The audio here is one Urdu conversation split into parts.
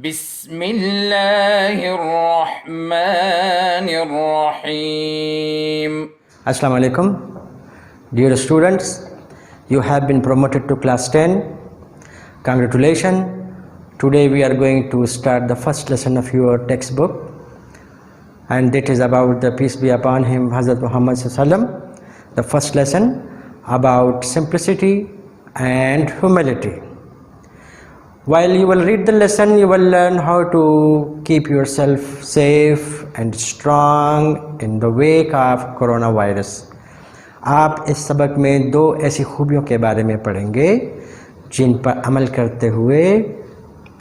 بسم اللہ الرحمن الرحیم. Assalamu alaikum. Dear students, you have been promoted to class 10. Congratulations. Today we are going to start the first lesson of your textbook, and that is about the peace be upon him Hazrat Muhammad Sallallahu Alaihi Wasallam. The first lesson about simplicity and humility. While you will read the lesson, you will learn how to keep yourself safe and strong in the wake of coronavirus. آپ اس سبق میں دو ایسی خوبیوں کے بارے میں پڑھیں گے جن پر عمل کرتے ہوئے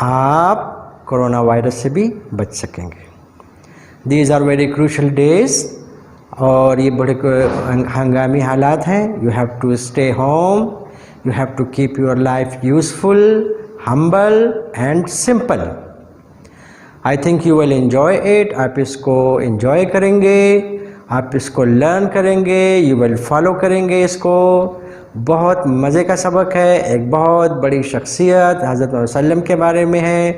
آپ کرونا وائرس سے بھی بچ سکیں گے. These are very crucial days اور یہ بڑے ہنگامی حالات ہیں. You have to stay home. You have to keep your life useful, humble and simple. I think you will enjoy it. آپ اس کو enjoy کریں گے, آپ اس کو learn کریں گے, you will follow کریں گے اس کو. بہت مزے کا سبق ہے. ایک بہت بڑی شخصیت حضرت صلی اللہ علیہ وسلم کے بارے میں ہے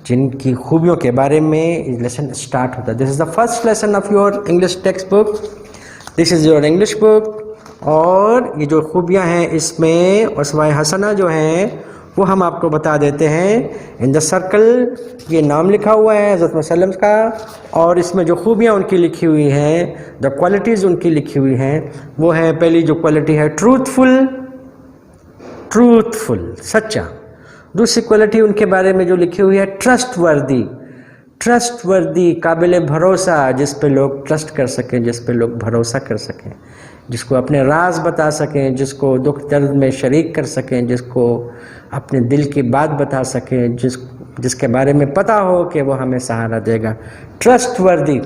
جن کی خوبیوں کے بارے میں یہ لیسن اسٹارٹ ہوتا ہے. This is the first lesson of your English textbook. This is your English book. اور یہ جو خوبیاں ہیں اس میں اسوائے حسنہ جو ہیں وہ ہم آپ کو بتا دیتے ہیں. ان دا سرکل یہ نام لکھا ہوا ہے حضرت وسلم کا, اور اس میں جو خوبیاں ان کی لکھی ہوئی ہیں, دا کوالٹیز ان کی لکھی ہوئی ہیں, وہ ہے پہلی جو کوالٹی ہے ٹروتھفل, سچا. دوسری کوالٹی ان کے بارے میں جو لکھی ہوئی ہے ٹرسٹ وردی, قابل بھروسہ, جس پہ لوگ ٹرسٹ کر سکیں, جس پہ لوگ بھروسہ کر سکیں, جس کو اپنے راز بتا سکیں, جس کو دکھ درد میں شریک کر سکیں, جس کو اپنے دل کی بات بتا سکیں, جس کے بارے میں پتہ ہو کہ وہ ہمیں سہارا دے گا. ٹرسٹ وردی.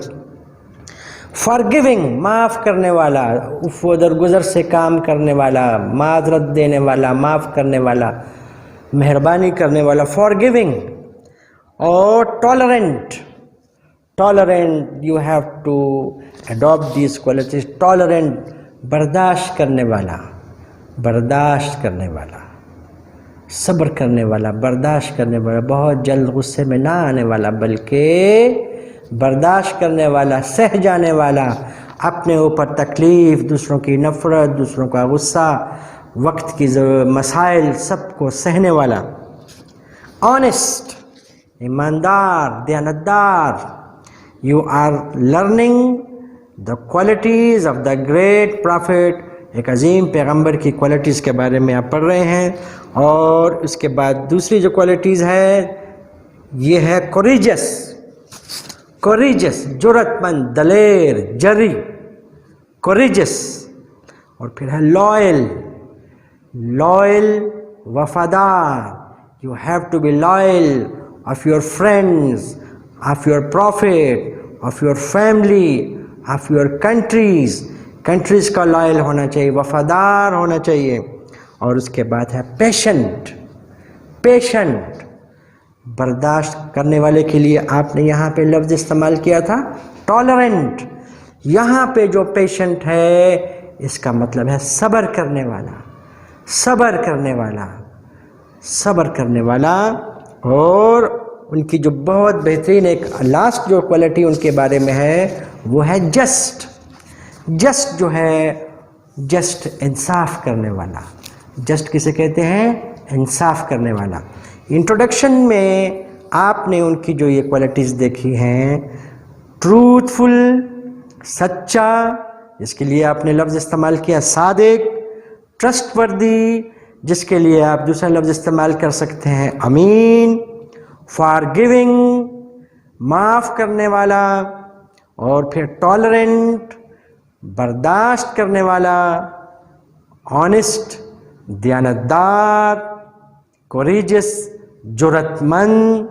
فارگیونگ, معاف کرنے والا, درگزر سے کام کرنے والا, معذرت دینے والا, معاف کرنے والا, مہربانی کرنے والا. فارگیونگ. اور tolerant, you have to adapt these qualities. Tolerant, برداشت کرنے والا, صبر کرنے والا, برداشت کرنے والا, بہت جلد غصے میں نہ آنے والا بلکہ برداشت کرنے والا, سہ جانے والا, اپنے اوپر تکلیف, دوسروں کی نفرت, دوسروں کا غصہ, وقت کی مسائل سب کو سہنے والا. آنیسٹ, ایماندار, دیانتدار. You are learning the qualities of the great prophet. ایک عظیم پیغمبر کی کوالٹیز کے بارے میں آپ پڑھ رہے ہیں. اور اس کے بعد دوسری جو کوالٹیز ہے یہ ہے کوریجس, جرأت مند, دلیر, جری, کوریجس. اور پھر ہے لائل, وفادار. You have to be loyal of your friends, of your prophet, of your family, of your countries کا لائل ہونا چاہیے, وفادار ہونا چاہیے. اور اس کے بعد ہے پیشنٹ, برداشت کرنے والے کے لیے آپ نے یہاں پہ لفظ استعمال کیا تھا ٹالرنٹ. یہاں پہ جو پیشنٹ ہے اس کا مطلب ہے صبر کرنے والا. اور ان کی جو بہت بہترین ایک لاسٹ جو کوالٹی ان کے بارے میں ہے وہ ہے جسٹ جو ہے انصاف کرنے والا. جسٹ کسے کہتے ہیں؟ انصاف کرنے والا. انٹروڈکشن میں آپ نے ان کی جو یہ کوالٹیز دیکھی ہیں, ٹروتھفل, سچا, جس کے لیے آپ نے لفظ استعمال کیا صادق. ٹرسٹ وردی, جس کے لیے آپ دوسرا لفظ استعمال کر سکتے ہیں امین. فارگیونگ, معاف کرنے والا. اور پھر ٹالرنٹ, برداشت کرنے والا. آنیسٹ, دیانتدار. کوریجس, جرأت مند.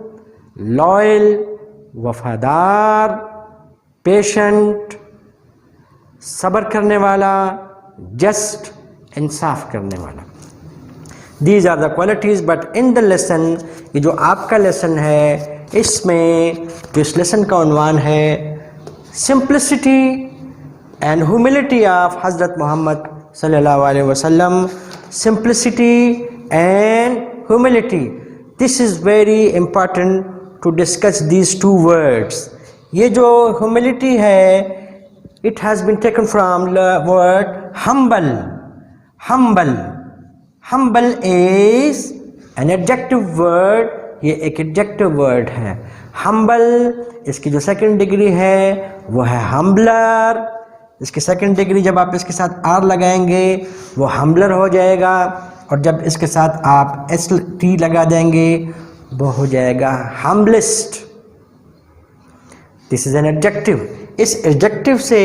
لائل, وفادار. پیشنٹ, صبر کرنے والا. جسٹ, انصاف کرنے والا. These are the qualities, but in the lesson, یہ جو آپ کا لیسن ہے اس میں جو اس لیسن کا عنوان ہے simplicity and humility of Hazrat Muhammad صلی اللہ علیہ وسلم. Simplicity and humility. This is very important to discuss these two words. یہ جو humility ہے, it has been taken from the word humble. Humble is an adjective word. یہ ایک adjective word ہے. humble اس کی جو سیکنڈ ڈگری ہے وہ ہے humbler. اس کی سیکنڈ ڈگری جب آپ اس کے ساتھ آر لگائیں گے وہ humbler ہو جائے گا, اور جب اس کے ساتھ آپ ایس ٹی لگا دیں گے وہ ہو جائے گا humblest. This is an adjective. Us adjective سے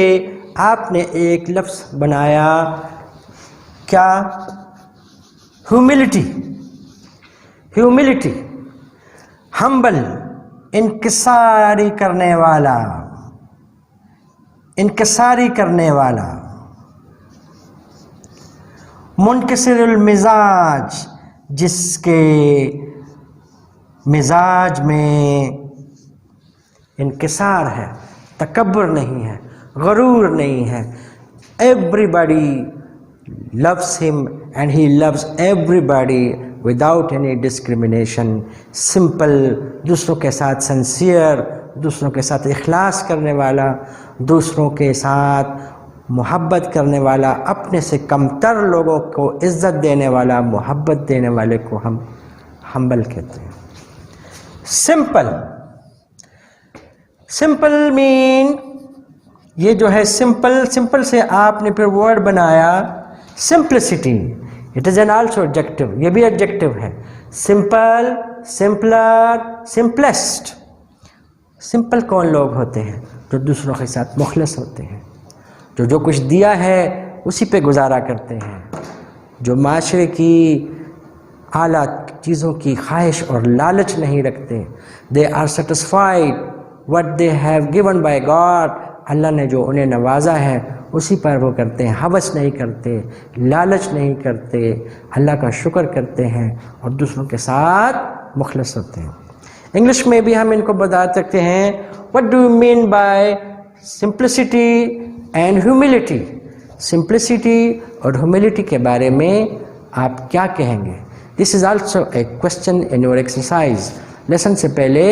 آپ نے ایک لفظ بنایا کیا؟ humility. humble انکساری کرنے والا. منکسر المزاج جس کے مزاج میں انکسار ہے, تکبر نہیں ہے, غرور نہیں ہے. Everybody loves him and he loves everybody without any discrimination. simple, دوسروں کے ساتھ sincere, دوسروں کے ساتھ اخلاص کرنے والا, دوسروں کے ساتھ محبت کرنے والا, اپنے سے کمتر لوگوں کو عزت دینے والا, محبت دینے والے کو ہم humble کہتے ہیں. simple mean, یہ جو ہے simple سے آپ نے پھر ورڈ بنایا simplicity. it is an also adjective, یہ بھی adjective ہے. simple, simpler, simplest. simple کون لوگ ہوتے ہیں؟ جو دوسروں کے ساتھ مخلص ہوتے ہیں, جو کچھ دیا ہے اسی پہ گزارا کرتے ہیں, جو معاشرے کی اعلیٰ چیزوں کی خواہش اور لالچ نہیں رکھتے. they are satisfied what they have given by God. اللہ نے جو انہیں نوازا ہے اسی پر وہ کرتے ہیں, ہوس نہیں کرتے, لالچ نہیں کرتے, اللہ کا شکر کرتے ہیں اور دوسروں کے ساتھ مخلص ہوتے ہیں. انگلش میں بھی ہم ان کو بتا سکتے ہیں what do you mean by simplicity and humility. simplicity اور humility کے بارے میں آپ کیا کہیں گے؟ This is also a question in your exercise. Lesson سے پہلے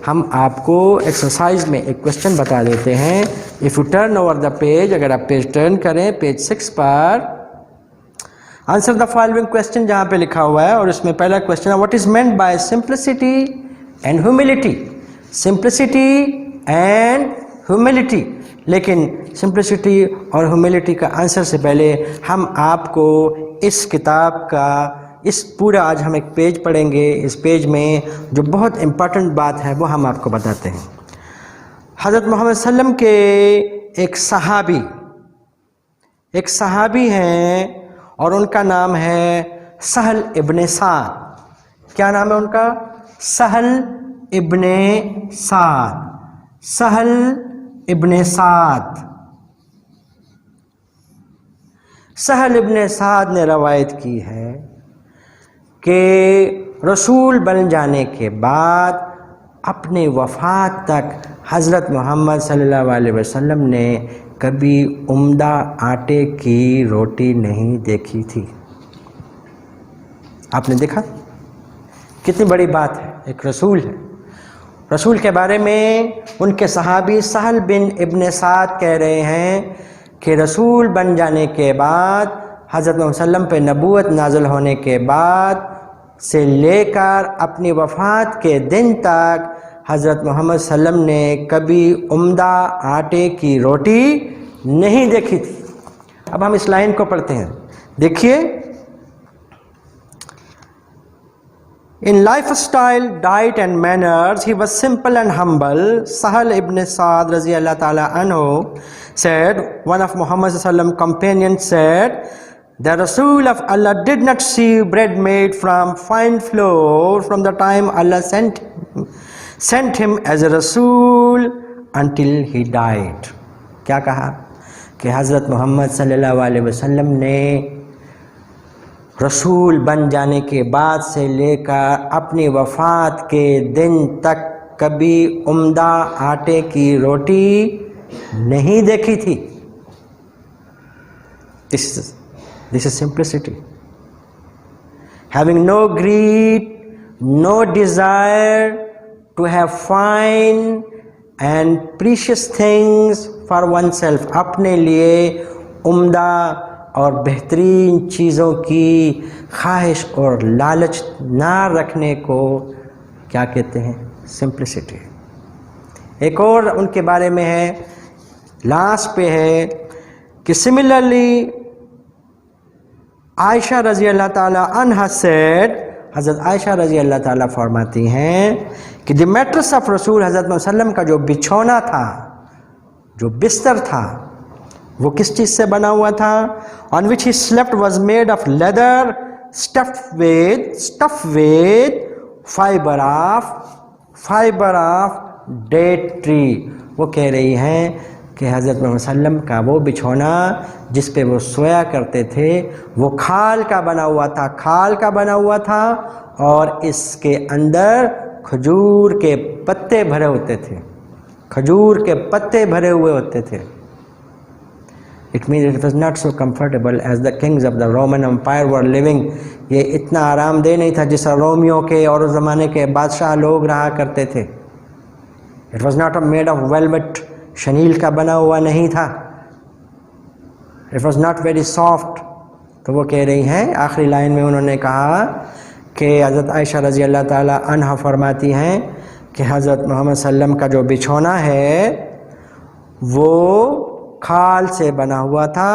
ہم آپ کو ایکسرسائز میں ایک کوشچن بتا دیتے ہیں. If you turn over the page, اگر آپ پیج ٹرن کریں page 6 per, answer the following question جہاں پہ لکھا ہوا ہے, اور اس میں پہلا کوشچن ہے what is meant by simplicity and humility. simplicity and humility. لیکن simplicity اور humility کا آنسر سے پہلے ہم آپ کو اس کتاب کا اس پورا آج ہم ایک پیج پڑھیں گے. اس پیج میں جو بہت امپورٹنٹ بات ہے وہ ہم آپ کو بتاتے ہیں. حضرت محمد صلی اللہ علیہ وسلم کے ایک صحابی ہیں اور ان کا نام ہے سہل ابن سعد. کیا نام ہے ان کا؟ سہل ابن سعد. سہل ابن سعد. سہل ابن سعد نے روایت کی ہے کہ رسول بن جانے کے بعد اپنی وفات تک حضرت محمد صلی اللہ علیہ وسلم نے کبھی عمدہ آٹے کی روٹی نہیں دیکھی تھی. آپ نے دیکھا کتنی بڑی بات ہے. ایک رسول ہے, رسول کے بارے میں ان کے صحابی سہل بن ابن سعد کہہ رہے ہیں کہ رسول بن جانے کے بعد حضرت محمد صلی اللہ علیہ وسلم پہ نبوت نازل ہونے کے بعد سے لے کر اپنی وفات کے دن تک حضرت محمد صلی اللہ علیہ وسلم نے کبھی عمدہ آٹے کی روٹی نہیں دیکھی تھی. اب ہم اس لائن کو پڑھتے ہیں, دیکھیے. In lifestyle, diet and manners, he was simple and humble. Sahal ibn Sa'd radiyallahu ta'ala anhu said, one of Muhammad sallallahu alaihi wasallam companions said, the Rasul of Allah did not see bread made from fine flour from the time Allah sent him as a Rasul until he died. کیا کہا کہ حضرت محمد صلی اللہ علیہ وسلم نے رسول بن جانے کے بعد سے لے کر اپنی وفات کے دن تک کبھی عمدہ آٹے کی روٹی نہیں دیکھی تھی. This is simplicity. Having no greed, no desire to have fine and precious things for oneself, اپنے لیے عمدہ اور بہترین چیزوں کی خواہش اور لالچ نہ رکھنے کو کیا کہتے ہیں؟ سمپلسٹی. ایک اور ان کے بارے میں ہے، لاسٹ پہ ہے کہ سملرلی عائشہ رضی اللہ تعالی عنہا said، حضرت عائشہ رضی اللہ تعالیٰ فرماتی ہیں کہ دی میٹرس آف رسول، حضرت محمد صلی اللہ علیہ وسلم کا جو بچھونا تھا، جو بستر تھا، وہ کس چیز سے بنا ہوا تھا؟ on which he slept was made of leather stuffed with fiber of date tree. وہ کہہ رہی ہیں کہ حضرت محمد صلی اللہ علیہ وسلم کا وہ بچھونا جس پہ وہ سویا کرتے تھے وہ کھال کا بنا ہوا تھا اور اس کے اندر کھجور کے پتے بھرے ہوئے ہوتے تھے. It means it was not so comfortable as the kings of the Roman Empire were living. یہ اتنا آرام دہ نہیں تھا جس طرح رومیوں کے اور اس زمانے کے بادشاہ لوگ رہا کرتے تھے. It was not made of velvet، Chanel کا بنا ہوا نہیں تھا. It was not very soft. تو وہ کہہ رہی ہیں آخری لائن میں انہوں نے کہا کہ حضرت عائشہ رضی اللہ تعالی عنہا فرماتی ہیں کہ حضرت محمد صلی اللہ علیہ وسلم کا جو بچھونا ہے وہ کھال سے بنا ہوا تھا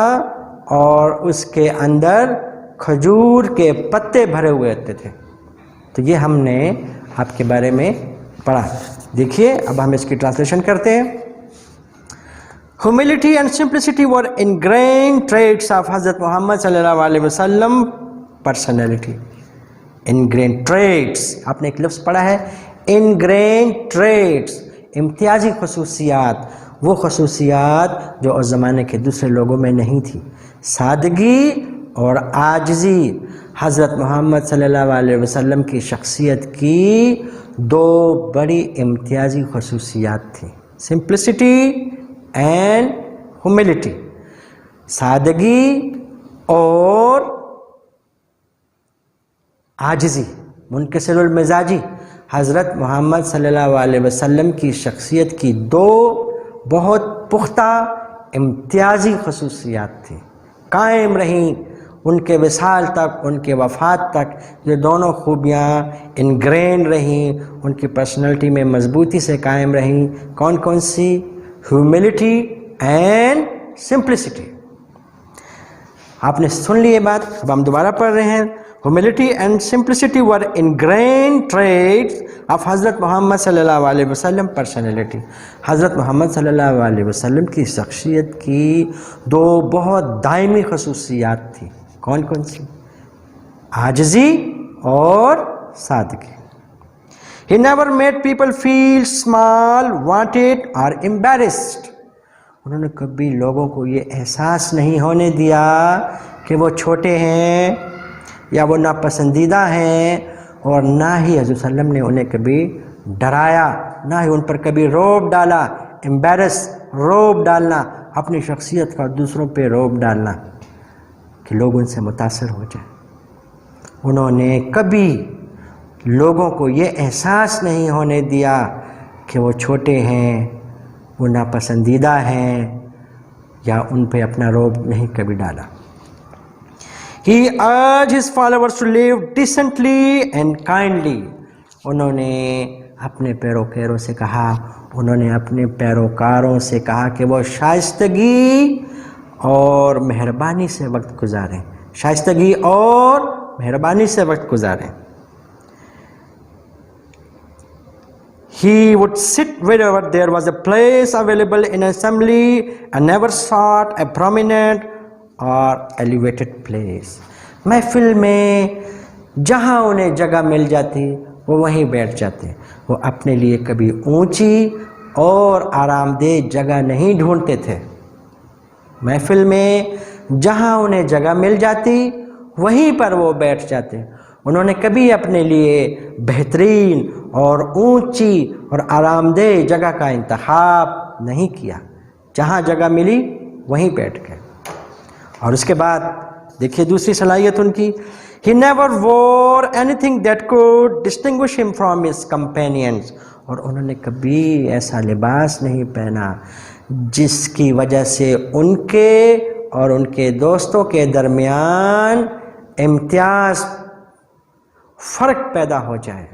اور اس کے اندر کھجور کے پتے بھرے ہوئے ہوتے تھے. تو یہ ہم نے آپ کے بارے میں پڑھا. دیکھیے اب ہم اس کی ٹرانسلیشن کرتے ہیں. Humility and simplicity were ingrained traits of حضرت محمد صلی اللہ علیہ وسلم personality. Ingrained traits، آپ نے ایک لفظ پڑھا ہے ingrained traits، امتیازی خصوصیات، وہ خصوصیات جو اس زمانے کے دوسرے لوگوں میں نہیں تھی. سادگی اور عاجزی حضرت محمد صلی اللہ علیہ وسلم کی شخصیت کی دو بڑی امتیازی خصوصیات تھیں. سمپلسٹی اینڈ ہیوملٹی، سادگی اور عاجزی، منکسر المزاجی. حضرت محمد صلی اللہ علیہ وسلم کی شخصیت کی دو بہت پختہ امتیازی خصوصیات تھیں، قائم رہیں ان کے وصال تک، ان کے وفات تک. یہ دونوں خوبیاں انگرین رہیں، ان کی پرسنالٹی میں مضبوطی سے قائم رہیں. کون کون سی؟ Humility and simplicity. آپ نے سن لی یہ بات، اب ہم دوبارہ پڑھ رہے ہیں. Humility and simplicity were ingrained traits of حضرت محمد صلی اللہ علیہ وسلم personality. حضرت محمد صلی اللہ علیہ وسلم کی شخصیت کی دو بہت دائمی خصوصیات تھیں. کون کون سی؟ عاجزی اور سادگی. He never made people feel small, wanted or embarrassed. انہوں نے کبھی لوگوں کو یہ احساس نہیں ہونے دیا کہ وہ چھوٹے ہیں یا وہ ناپسندیدہ ہیں، اور نہ ہی حضرت صلی اللہ علیہ وسلم نے انہیں کبھی ڈرایا، نہ ہی ان پر کبھی روب ڈالا. امبیرس، روب ڈالنا، اپنی شخصیت کا دوسروں پہ روب ڈالنا کہ لوگ ان سے متاثر ہو جائیں. انہوں نے کبھی لوگوں کو یہ احساس نہیں ہونے دیا کہ وہ چھوٹے ہیں، وہ ناپسندیدہ ہیں، یا ان پہ اپنا روب نہیں کبھی ڈالا. He urged his followers to live decently and kindly. انہوں نے اپنے پیروکاروں سے کہا، انہوں نے اپنے پیروکاروں سے کہا کہ وہ شائستگی اور مہربانی سے وقت گزاریں. شائستگی اور مہربانی سے وقت گزاریں. He would sit wherever there was a place available in assembly and never sought a prominent اور ایلیویٹڈ پلیس. محفل میں جہاں انہیں جگہ مل جاتی وہ وہیں بیٹھ جاتے. وہ اپنے لیے کبھی اونچی اور آرام دہ جگہ نہیں ڈھونڈتے تھے. محفل میں جہاں انہیں جگہ مل جاتی وہیں پر وہ بیٹھ جاتے. انہوں نے کبھی اپنے لیے بہترین اور اونچی اور آرام دہ جگہ کا انتخاب نہیں کیا. جہاں جگہ ملی وہیں بیٹھ گئے. اور اس کے بعد دیکھیے دوسری صلاحیت ان کی. He never wore anything that could distinguish him from his companions. اور انہوں نے کبھی ایسا لباس نہیں پہنا جس کی وجہ سے ان کے اور ان کے دوستوں کے درمیان امتیاز فرق پیدا ہو جائے.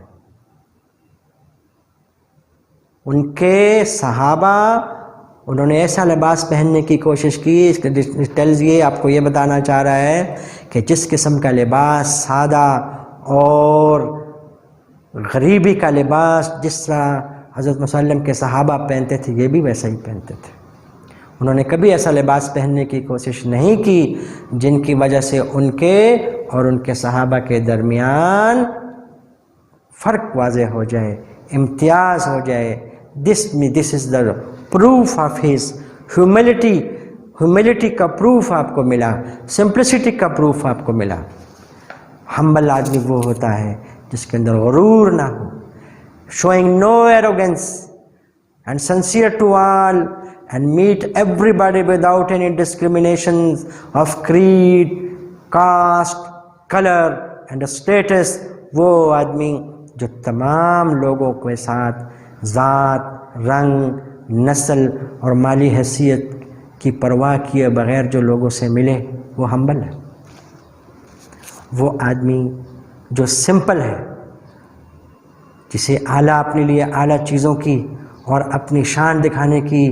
ان کے صحابہ انہوں نے ایسا لباس پہننے کی کوشش کی. اس کا ڈیٹیلز یہ آپ کو یہ بتانا چاہ رہا ہے کہ جس قسم کا لباس سادہ اور غریبی کا لباس جس طرح حضرت وسلم کے صحابہ پہنتے تھے یہ بھی ویسا ہی پہنتے تھے. انہوں نے کبھی ایسا لباس پہننے کی کوشش نہیں کی جن کی وجہ سے ان کے اور ان کے صحابہ کے درمیان فرق واضح ہو جائے, امتیاز ہو جائے. This is the proof of his humility. Humility کا پروف آپ کو ملا, simplicity کا پروف آپ کو ملا. ہمبل آدمی وہ ہوتا ہے جس کے اندر غرور نہ ہو, showing no arrogance and sincere to all and meet everybody without any discriminations of creed, caste, color and status. وہ آدمی جو تمام لوگوں کے ساتھ ذات, رنگ, نسل اور مالی حیثیت کی پرواہ کیے بغیر جو لوگوں سے ملے وہ ہمبل ہے. وہ آدمی جو سمپل ہے, جسے اعلیٰ اپنے لیے اعلیٰ چیزوں کی اور اپنی شان دکھانے کی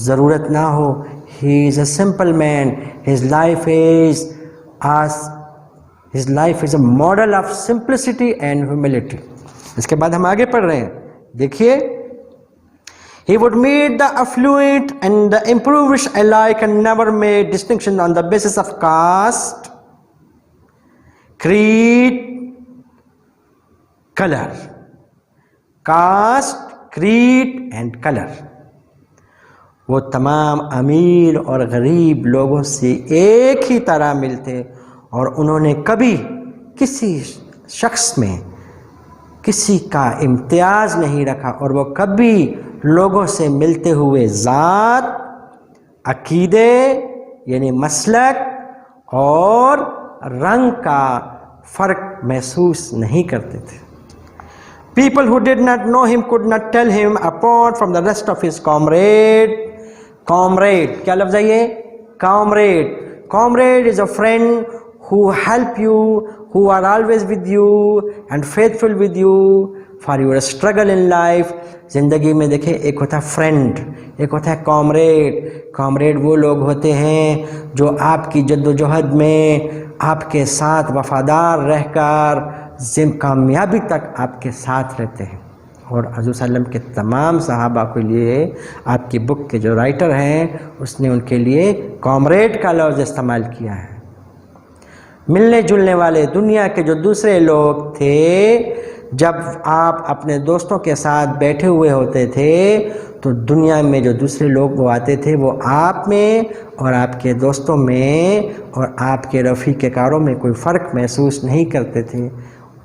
ضرورت نہ ہو. He is a simple man. His life is a model of simplicity and humility. اس کے بعد ہم آگے پڑھ رہے ہیں, دیکھیے. He would meet the affluent and the impoverished alike and never made distinction on the basis of caste, creed, color. Caste, creed and color. وہ تمام امیر اور غریب لوگوں سے ایک ہی طرح ملتے اور انہوں نے کبھی کسی شخص میں کسی کا امتیاز نہیں رکھا, اور وہ کبھی لوگوں سے ملتے ہوئے ذات, عقیدے یعنی مسلک اور رنگ کا فرق محسوس نہیں کرتے تھے. People who did not know him could not tell him apart from the rest of his comrade. Comrade کیا لفظ ہے یہ؟ Comrade. Comrade is a friend who help you, who are always with you and faithful with you for your struggle in life. زندگی میں دیکھیں, ایک ہوتا ہے فرینڈ, ایک ہوتا ہے کامریڈ. کامریڈ وہ لوگ ہوتے ہیں جو آپ کی جد و جہد میں آپ کے ساتھ وفادار رہ کر کامیابی تک آپ کے ساتھ رہتے ہیں. اور حضور صلی اللہ علیہ وسلم کے تمام صحابہ کے لیے آپ کی بک کے جو رائٹر ہیں اس نے ان کے لیے کامریڈ کا لفظ استعمال کیا ہے. ملنے جلنے والے دنیا کے جو دوسرے لوگ تھے, جب آپ اپنے دوستوں کے ساتھ بیٹھے ہوئے ہوتے تھے تو دنیا میں جو دوسرے لوگ وہ آتے تھے وہ آپ میں اور آپ کے دوستوں میں اور آپ کے رفیق کاروں میں کوئی فرق محسوس نہیں کرتے تھے.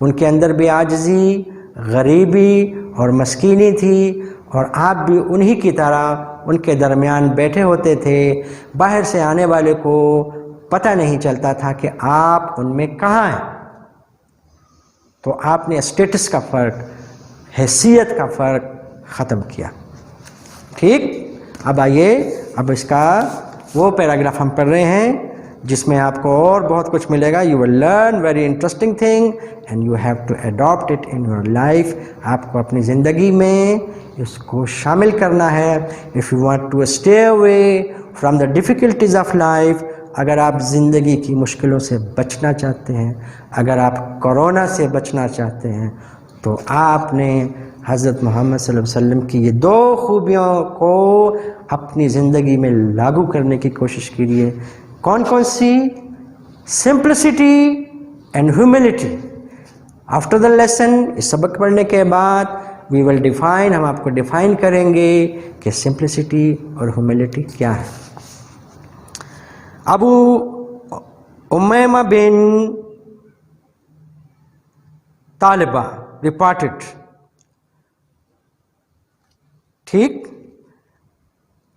ان کے اندر بھی عاجزی, غریبی اور مسکینی تھی, اور آپ بھی انہی کی طرح ان کے درمیان بیٹھے ہوتے تھے. باہر سے آنے والے کو پتہ نہیں چلتا تھا کہ آپ ان میں کہاں ہیں. تو آپ نے اسٹیٹس کا فرق, حیثیت کا فرق ختم کیا. ٹھیک, اب آئیے, اب اس کا وہ پیراگراف ہم پڑھ رہے ہیں جس میں آپ کو اور بہت کچھ ملے گا. You will learn very interesting thing and you have to adapt it in your life. آپ کو اپنی زندگی میں اس کو شامل کرنا ہے. If you want to stay away from the difficulties of life, اگر آپ زندگی کی مشکلوں سے بچنا چاہتے ہیں, اگر آپ کورونا سے بچنا چاہتے ہیں, تو آپ نے حضرت محمد صلی اللہ علیہ وسلم کی یہ دو خوبیوں کو اپنی زندگی میں لاگو کرنے کی کوشش کیجیے. کون کون سی؟ Simplicity and humility. After the lesson, اس سبق پڑھنے کے بعد وی ول ڈیفائن, ہم آپ کو ڈیفائن کریں گے کہ سمپلسٹی اور ہیوملٹی کیا ہے. ابو امیمہ بن طالبہ reported, ٹھیک,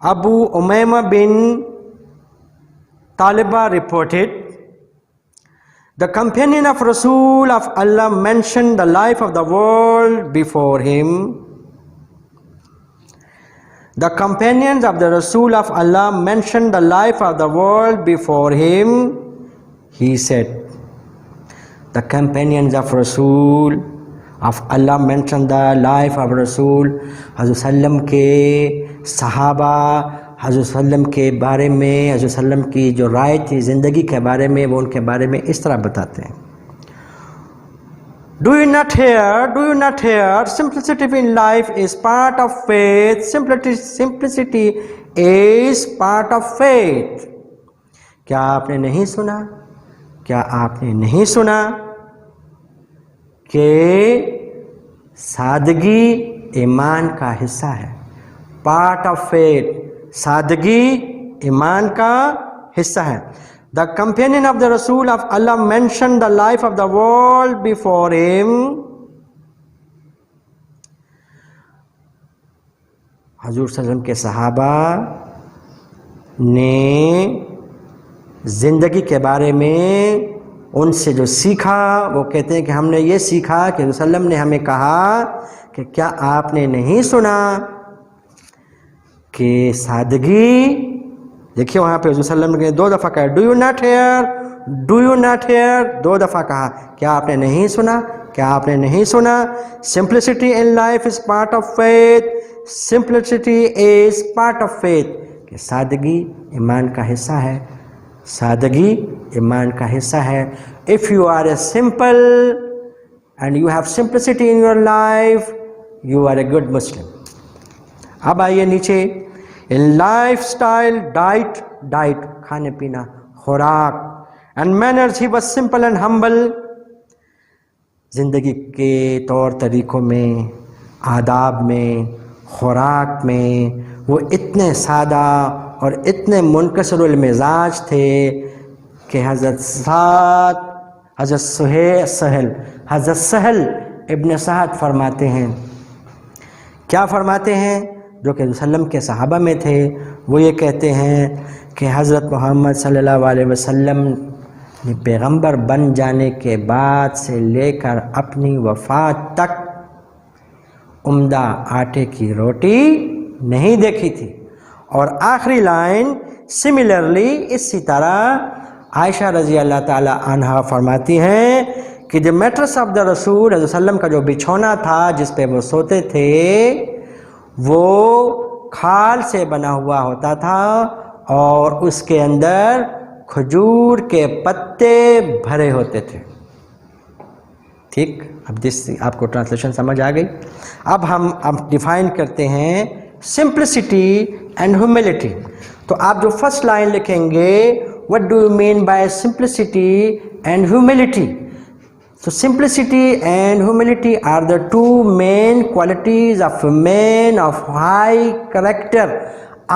ابو امیمہ بن طالبہ reported, the companion of Rasul of Allah mentioned the life of the world before him. The companions of the Rasul of Allah mentioned the life of the world before him. He said, the companions of Rasul of Allah mentioned the life of Rasul. Hazrat Sallam ke sahaba حضرت وسلم کے بارے میں، حضرت وسلم کی جو رائے تھی زندگی کے بارے میں، وہ ان کے بارے میں اس طرح بتاتے ہیں. Do you not hear simplicity in life is part of faith. Simplicity is part of faith. کیا آپ نے نہیں سنا، کیا آپ نے نہیں سنا کہ سادگی ایمان کا حصہ ہے. پارٹ آف فیتھ، سادگی ایمان کا حصہ ہے. The companion of the Rasul of Allah mentioned the life of the world before him. حضور صلی اللہ علیہ وسلم کے صحابہ نے زندگی کے بارے میں ان سے جو سیکھا، وہ کہتے ہیں کہ ہم نے یہ سیکھا کہ رسول اللہ نے ہمیں کہا کہ کیا آپ نے نہیں سنا کہ سادگی، دیکھیے وہاں پہ حضور صلی اللہ علیہ وسلم نے 2 دفعہ کہا ڈو یو ناٹ ہیئر 2 دفعہ کہا. کیا آپ نے نہیں سنا، کیا آپ نے نہیں سنا. Simplicity in life is part of faith. Simplicity is part of faith, کہ سادگی ایمان کا حصہ ہے، سادگی ایمان کا حصہ ہے. If you are a simple and you have simplicity in your life, you are a good Muslim. اب آئیے نیچے. ان لائف اسٹائل، ڈائٹ کھانے پینا، خوراک. And manners he was simple and humble. زندگی کے طور طریقوں میں، آداب میں، خوراک میں وہ اتنے سادہ اور اتنے منکسر المزاج تھے کہ حضرت سہل ابن سعد فرماتے ہیں، کیا فرماتے ہیں، جو کہ وسلم کے صحابہ میں تھے. وہ یہ کہتے ہیں کہ حضرت محمد صلی اللہ علیہ وسلم نے پیغمبر بن جانے کے بعد سے لے کر اپنی وفات تک عمدہ آٹے کی روٹی نہیں دیکھی تھی. اور آخری لائن سملرلی اسی طرح عائشہ رضی اللہ تعالی عنہا فرماتی ہیں کہ دی میٹرس آف دا رسول، حضرت وسلم کا جو بچھونا تھا جس پہ وہ سوتے تھے، وہ کھال سے بنا ہوا ہوتا تھا اور اس کے اندر کھجور کے پتے بھرے ہوتے تھے. ٹھیک، اب آپ کو ٹرانسلیشن سمجھ آ گئی. اب ہم ڈیفائن کرتے ہیں سمپلسٹی اینڈ ہیوملٹی. تو آپ جو فرسٹ لائن لکھیں گے، what do you mean by simplicity and humility? So simplicity and humility are the 2 main qualities of a man of high character.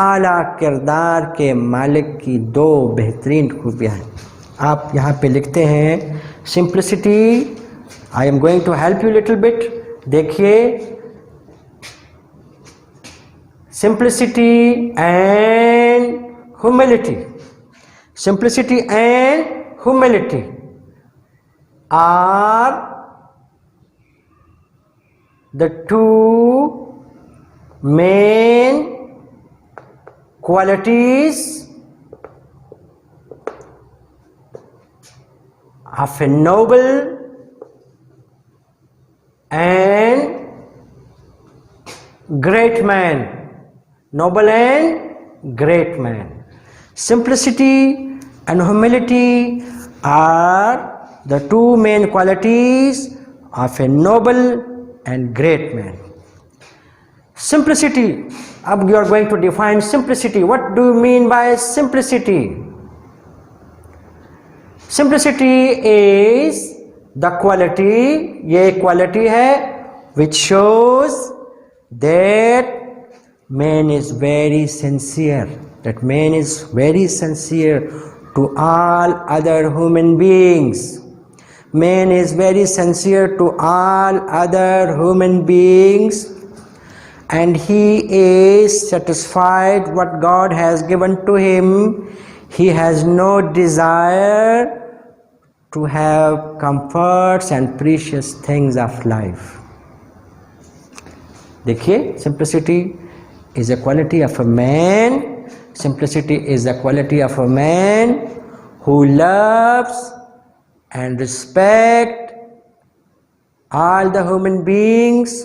اعلیٰ کردار کے مالک کی 2 بہترین خوبیاں ہیں. آپ یہاں پہ لکھتے ہیں simplicity. I am going to help you little bit. دیکھیے simplicity and humility. Simplicity and humility are the 2 main qualities of a noble and great man. Noble and great man. Simplicity and humility are the 2 main qualities of a noble and great man. Simplicity. Now you are going to define simplicity. What do you mean by simplicity? Simplicity is the quality, یہ quality ہے, which shows that man is very sincere. That man is very sincere to all other human beings. Man is very sincere to all other human beings, and he is satisfied what God has given to him. He has no desire to have comforts and precious things of life. دیکھیے simplicity is a quality of a man. Simplicity is the quality of a man who loves and respects all the human beings.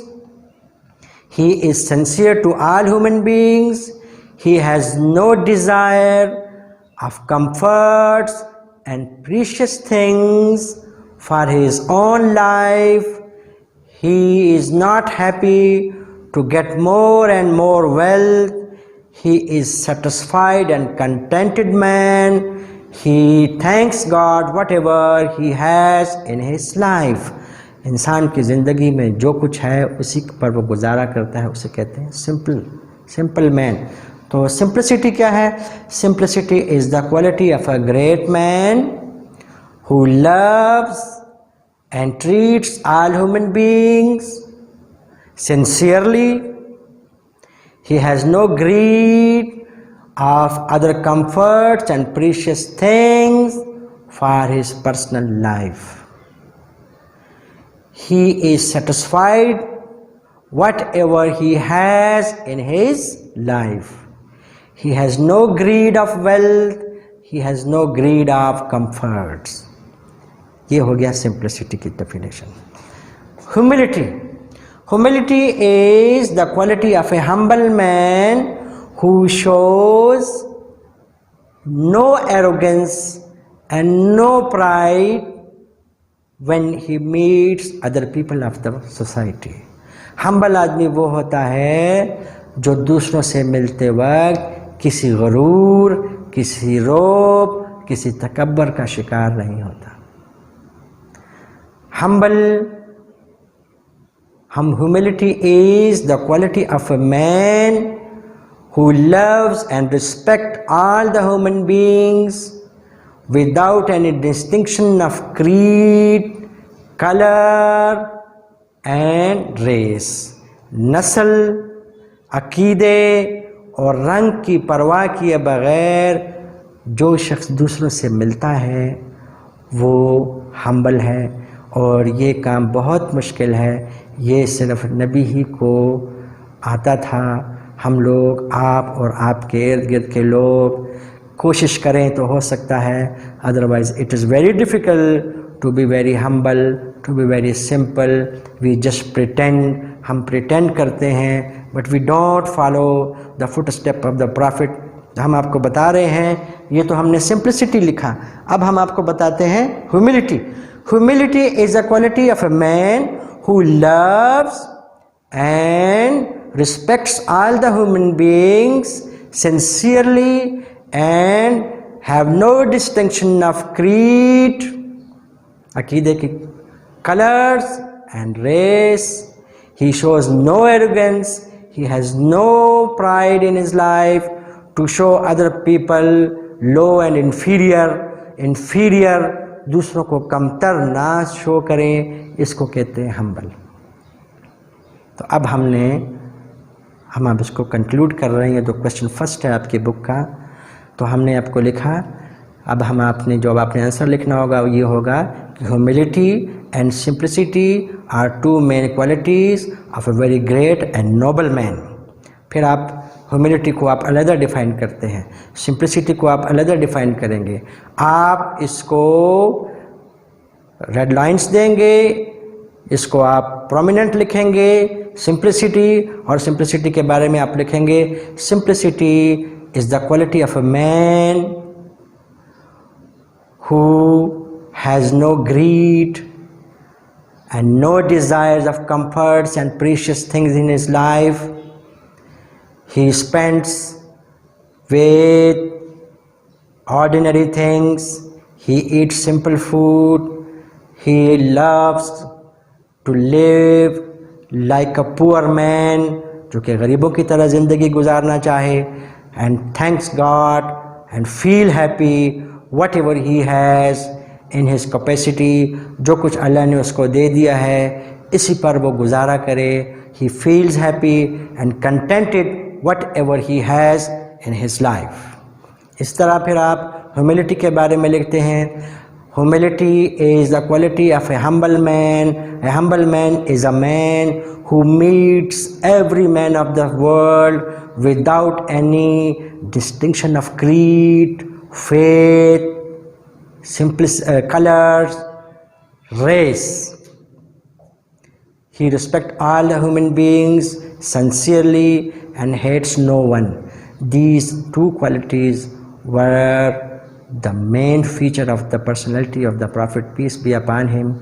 He is sincere to all human beings. He has no desire of comforts and precious things for his own life. He is not happy to get more and more wealth. He is satisfied and contented man. He thanks God whatever he has in his life. انسان کی زندگی میں جو کچھ ہے اسی پر وہ گزارا کرتا ہے, اسے کہتے ہیں سمپل مین. تو سمپلسٹی کیا ہے؟ Simplicity is the quality of a great man who loves and treats all human beings sincerely. He has no greed of other comforts and precious things for his personal life. He is satisfied whatever he has in his life. He has no greed of wealth. He has no greed of comforts. یہ ہو گیا simplicity کی definition. Humility is the quality of a humble man who shows no arrogance and no pride when he meets other people of the society. Humble آدمی وہ ہوتا ہے جو دوسروں سے ملتے وقت کسی غرور, کسی روب, کسی تکبر کا شکار نہیں ہوتا. Humility is the quality of a man who loves and respects all the human beings without any distinction of creed, color and race. نسل, عقیدے اور رنگ کی پرواہ کیے بغیر جو شخص دوسروں سے ملتا ہے وہ ہمبل ہے. اور یہ کام بہت مشکل ہے, یہ صرف نبی ہی کو آتا تھا. ہم لوگ, آپ اور آپ کے ارد گرد کے لوگ کوشش کریں تو ہو سکتا ہے, otherwise it is very difficult to be very humble, to be very simple. We just pretend, ہم پریٹینڈ کرتے ہیں, but we don't follow the foot step of the prophet. ہم آپ کو بتا رہے ہیں, یہ تو ہم نے سمپلسٹی لکھا, اب ہم آپ کو بتاتے ہیں humility. Humility is a quality of a man who loves and respects all the human beings sincerely and have no distinction of creed, عقیدے کی, colors and race. He shows no arrogance. He has no pride in his life to show other people low and inferior. دوسروں کو کمتر نہ شو کریں, اس کو کہتے ہیں ہمبل. تو اب ہم اب اس کو کنکلوڈ کر رہے ہیں. جو کوشچن فرسٹ ہے آپ کی بک کا, تو ہم نے آپ کو لکھا. اب ہم جو آپ نے آنسر لکھنا ہوگا وہ یہ ہوگا کہ humility and simplicity are two main qualities of a very great and noble man. پھر آپ ہیوملٹی کو آپ علیحدہ ڈیفائن کرتے ہیں, سمپلسٹی کو آپ علیحدہ ڈیفائن کریں گے. آپ اس کو ریڈ لائنس دیں گے, اس کو آپ پرومیننٹ لکھیں گے سمپلسٹی, اور سمپلسٹی کے بارے میں آپ لکھیں گے simplicity is the quality of a man who has no greed and no desires of comforts and precious things in his life. He spends with ordinary things. He eats simple food. He loves to live like a poor man, جو کہ غریبوں کی طرح زندگی گزارنا چاہے, and thanks God and feel happy whatever he has in his capacity. جو کچھ اللہ نے اس کو دے دیا ہے اسی پر وہ گزارا کرے. He feels happy and contented whatever he has in his life. اس طرح پھر آپ ہیوملٹی کے بارے میں لکھتے ہیں. Humility is the quality of a humble man. A humble man is a man who meets every man of the world without any distinction of creed, faith, colors, race. He respects all the human beings sincerely and hates no one. These two qualities were the main feature of the personality of the Prophet, peace be upon him.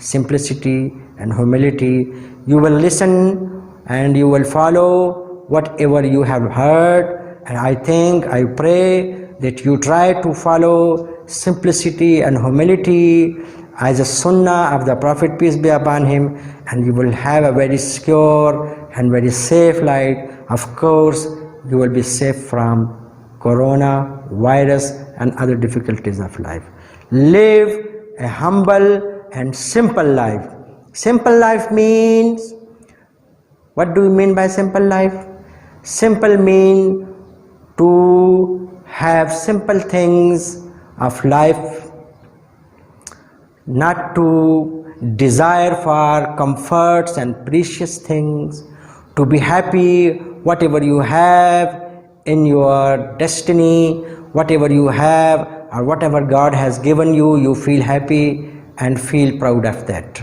simplicity and humility. You will listen and you will follow whatever you have heard, and I pray that you try to follow simplicity and humility as a sunnah of the Prophet, peace be upon him, and you will have a very secure and very safe life. Of course, you will be safe from corona, virus and other difficulties of life. Live a humble and simple life. Simple life means, what do you mean by simple life? Simple mean to have simple things of life, not to desire for comforts and precious things, to be happy whatever you have in your destiny, whatever you have or whatever God has given you, you feel happy and feel proud of that.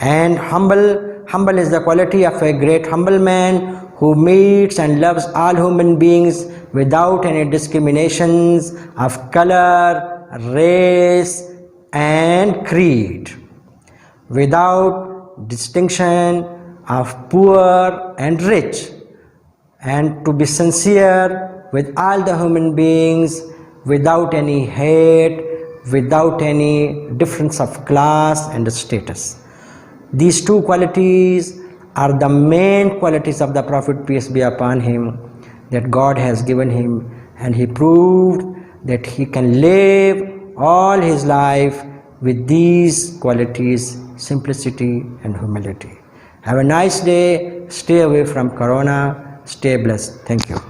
And humble is the quality of a great humble man who meets and loves all human beings without any discriminations of color, race and creed, without distinction of poor and rich, and to be sincere with all the human beings without any hate, without any difference of class and status. These two qualities are the main qualities of the Prophet, peace be upon him, that God has given him, and he proved that he can live all his life with these qualities, simplicity and humility. Have a nice day. Stay away from corona. Stay blessed. Thank you.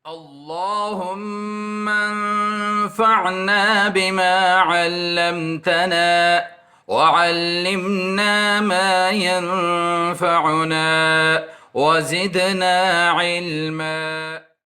اللهم انفعنا بما علمتنا وعلمنا ما ينفعنا وزدنا علما.